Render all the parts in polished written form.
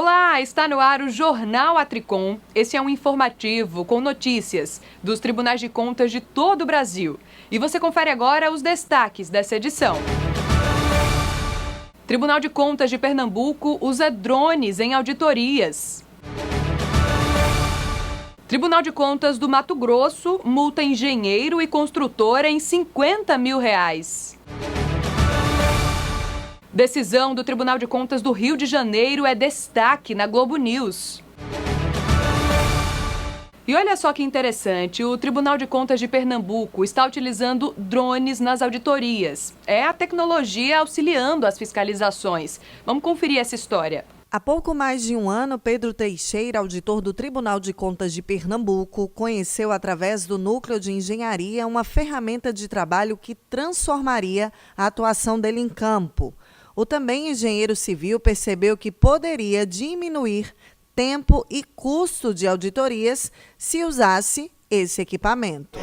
Olá, está no ar o Jornal Atricom. Esse é um informativo com notícias dos Tribunais de Contas de todo o Brasil. E você confere agora os destaques dessa edição. Tribunal de Contas de Pernambuco usa drones em auditorias. Tribunal de Contas do Mato Grosso multa engenheiro e construtor em R$50 mil. Decisão do Tribunal de Contas do Rio de Janeiro é destaque na Globo News. E olha só que interessante, o Tribunal de Contas de Pernambuco está utilizando drones nas auditorias. É a tecnologia auxiliando as fiscalizações. Vamos conferir essa história. Há pouco mais de um ano, Pedro Teixeira, auditor do Tribunal de Contas de Pernambuco, conheceu através do Núcleo de Engenharia uma ferramenta de trabalho que transformaria a atuação dele em campo. O também engenheiro civil percebeu que poderia diminuir tempo e custo de auditorias se usasse esse equipamento.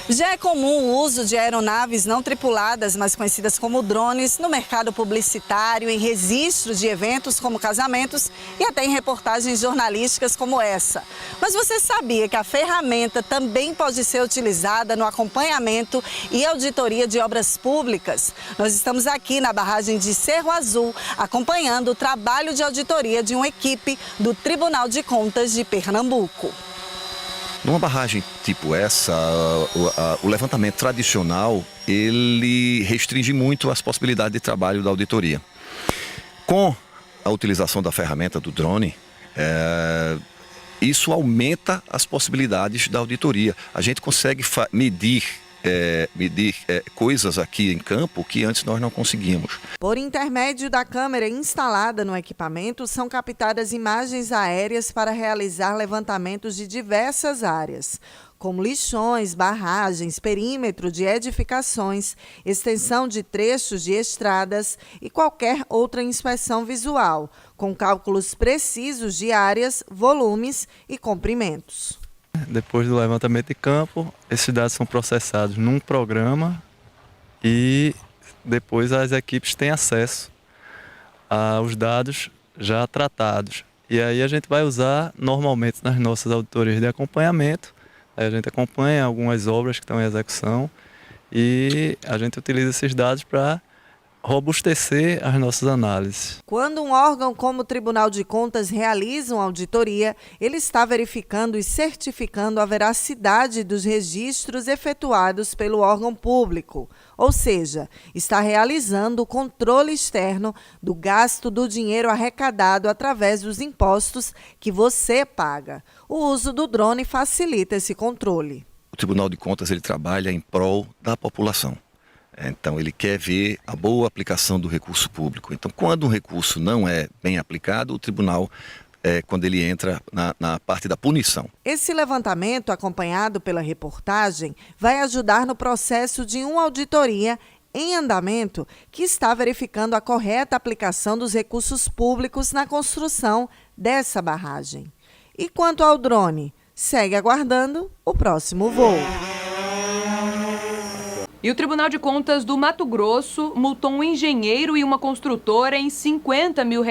Já é comum o uso de aeronaves não tripuladas, mais conhecidas como drones, no mercado publicitário, em registros de eventos como casamentos e até em reportagens jornalísticas como essa. Mas você sabia que a ferramenta também pode ser utilizada no acompanhamento e auditoria de obras públicas? Nós estamos aqui na barragem de Cerro Azul, acompanhando o trabalho de auditoria de uma equipe do Tribunal de Contas de Pernambuco. Numa barragem tipo essa, o levantamento tradicional, ele restringe muito as possibilidades de trabalho da auditoria. Com a utilização da ferramenta do drone, isso aumenta as possibilidades da auditoria. A gente consegue medir coisas aqui em campo que antes nós não conseguíamos. Por intermédio da câmera instalada no equipamento, são captadas imagens aéreas para realizar levantamentos de diversas áreas, como lixões, barragens, perímetro de edificações, extensão de trechos de estradas e qualquer outra inspeção visual, com cálculos precisos de áreas, volumes e comprimentos. Depois do levantamento de campo, esses dados são processados num programa e depois as equipes têm acesso aos dados já tratados. E aí a gente vai usar normalmente nas nossas auditorias de acompanhamento. Aí a gente acompanha algumas obras que estão em execução e a gente utiliza esses dados para robustecer as nossas análises. Quando um órgão como o Tribunal de Contas realiza uma auditoria, ele está verificando e certificando a veracidade dos registros efetuados pelo órgão público, ou seja, está realizando o controle externo do gasto do dinheiro arrecadado através dos impostos que você paga. O uso do drone facilita esse controle. O Tribunal de Contas ele trabalha em prol da população. Então, ele quer ver a boa aplicação do recurso público. Então, quando um recurso não é bem aplicado, o tribunal, quando ele entra na parte da punição. Esse levantamento, acompanhado pela reportagem, vai ajudar no processo de uma auditoria em andamento que está verificando a correta aplicação dos recursos públicos na construção dessa barragem. E quanto ao drone, segue aguardando o próximo voo. E o Tribunal de Contas do Mato Grosso multou um engenheiro e uma construtora em R$50 mil.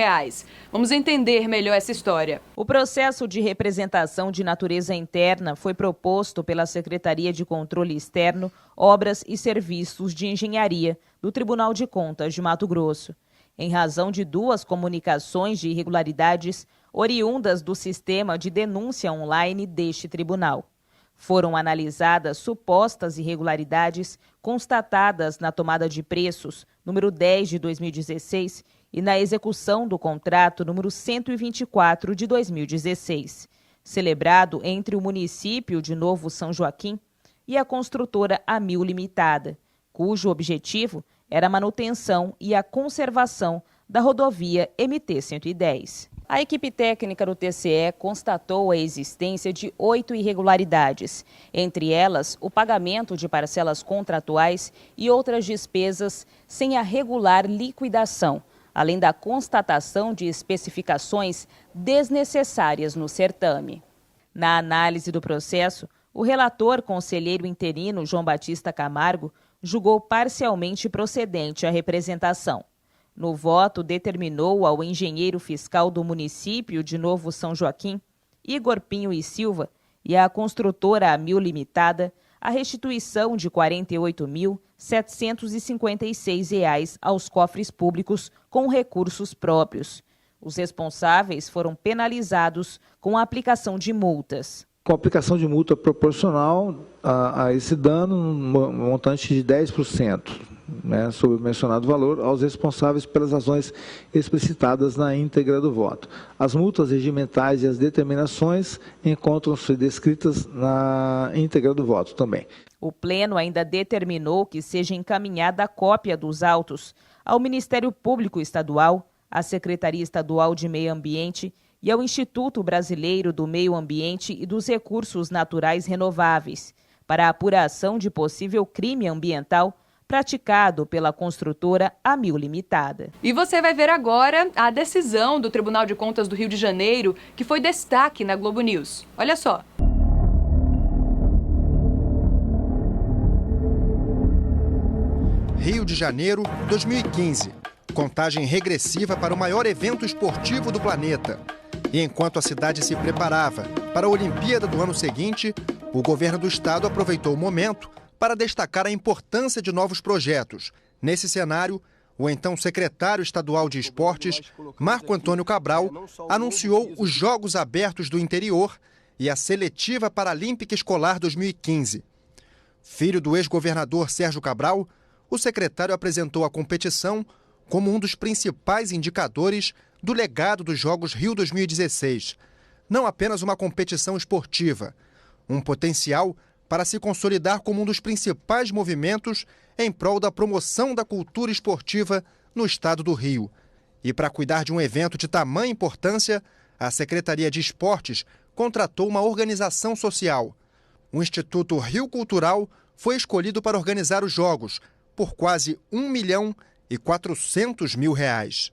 Vamos entender melhor essa história. O processo de representação de natureza interna foi proposto pela Secretaria de Controle Externo, Obras e Serviços de Engenharia do Tribunal de Contas de Mato Grosso, em razão de duas comunicações de irregularidades oriundas do sistema de denúncia online deste tribunal. Foram analisadas supostas irregularidades constatadas na tomada de preços número 10 de 2016 e na execução do contrato número 124 de 2016, celebrado entre o município de Novo São Joaquim e a construtora Amil Limitada, cujo objetivo era a manutenção e a conservação da rodovia MT-110. A equipe técnica do TCE constatou a existência de 8 irregularidades, entre elas o pagamento de parcelas contratuais e outras despesas sem a regular liquidação, além da constatação de especificações desnecessárias no certame. Na análise do processo, o relator conselheiro interino João Batista Camargo julgou parcialmente procedente a representação. No voto, determinou ao engenheiro fiscal do município de Novo São Joaquim, Igor Pinho e Silva, e à construtora Amil Limitada, a restituição de R$ 48.756 aos cofres públicos com recursos próprios. Os responsáveis foram penalizados com a aplicação de multas. Com a aplicação de multa proporcional a esse dano, um montante de 10%, né, sobre o mencionado valor, aos responsáveis pelas ações explicitadas na íntegra do voto. As multas regimentais e as determinações encontram-se descritas na íntegra do voto também. O Pleno ainda determinou que seja encaminhada a cópia dos autos ao Ministério Público Estadual, à Secretaria Estadual de Meio Ambiente e ao Instituto Brasileiro do Meio Ambiente e dos Recursos Naturais Renováveis, para a apuração de possível crime ambiental praticado pela construtora Amil Limitada. E você vai ver agora a decisão do Tribunal de Contas do Rio de Janeiro, que foi destaque na Globo News. Olha só. Rio de Janeiro, 2015. Contagem regressiva para o maior evento esportivo do planeta. E enquanto a cidade se preparava para a Olimpíada do ano seguinte, o governo do estado aproveitou o momento para destacar a importância de novos projetos. Nesse cenário, o então secretário estadual de Esportes, Marco Antônio Cabral, anunciou os Jogos Abertos do Interior e a Seletiva Paralímpica Escolar 2015. Filho do ex-governador Sérgio Cabral, o secretário apresentou a competição como um dos principais indicadores do legado dos Jogos Rio 2016. Não apenas uma competição esportiva, um potencial para se consolidar como um dos principais movimentos em prol da promoção da cultura esportiva no estado do Rio. E para cuidar de um evento de tamanha importância, a Secretaria de Esportes contratou uma organização social. O Instituto Rio Cultural foi escolhido para organizar os Jogos, por quase R$1.400.000.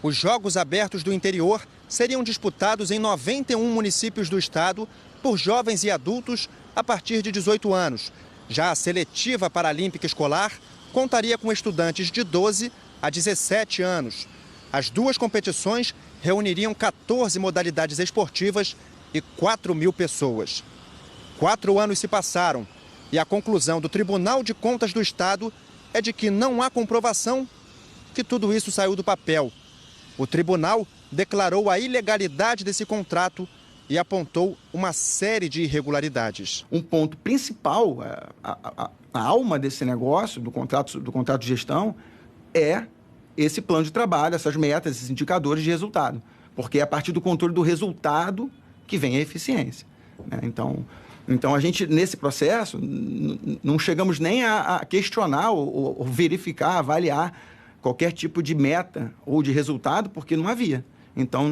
Os Jogos Abertos do Interior seriam disputados em 91 municípios do estado por jovens e adultos a partir de 18 anos. Já a Seletiva Paralímpica Escolar contaria com estudantes de 12 a 17 anos. As duas competições reuniriam 14 modalidades esportivas e 4.000 pessoas. 4 anos se passaram e a conclusão do Tribunal de Contas do Estado é de que não há comprovação que tudo isso saiu do papel. O tribunal declarou a ilegalidade desse contrato e apontou uma série de irregularidades. Um ponto principal, a alma desse negócio, do contrato de gestão, é esse plano de trabalho, essas metas, esses indicadores de resultado. Porque é a partir do controle do resultado que vem a eficiência, né? Então, a gente, nesse processo, não chegamos nem a questionar ou verificar, avaliar qualquer tipo de meta ou de resultado, porque não havia. Então,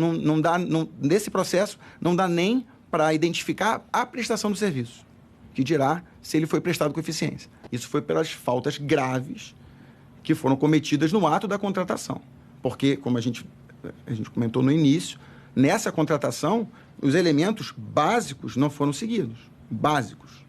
nesse processo, não dá nem para identificar a prestação do serviço, que dirá se ele foi prestado com eficiência. Isso foi pelas faltas graves que foram cometidas no ato da contratação. Porque, como a gente comentou no início, nessa contratação, os elementos básicos não foram seguidos. Básicos.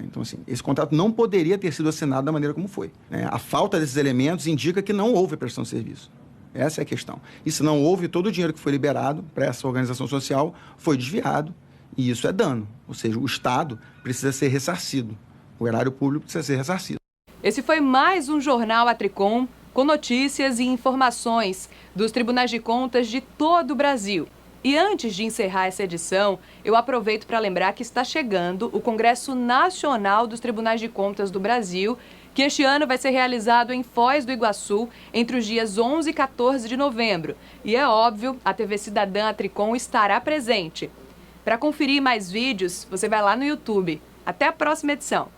Então, assim, esse contrato não poderia ter sido assinado da maneira como foi. A falta desses elementos indica que não houve prestação de serviço. Essa é a questão. E se não houve, todo o dinheiro que foi liberado para essa organização social foi desviado, e isso é dano. Ou seja, o Estado precisa ser ressarcido. O erário público precisa ser ressarcido. Esse foi mais um Jornal Atricom, com notícias e informações dos tribunais de contas de todo o Brasil. E antes de encerrar essa edição, eu aproveito para lembrar que está chegando o Congresso Nacional dos Tribunais de Contas do Brasil, que este ano vai ser realizado em Foz do Iguaçu, entre os dias 11 e 14 de novembro. E é óbvio, a TV Cidadã Atricom estará presente. Para conferir mais vídeos, você vai lá no YouTube. Até a próxima edição.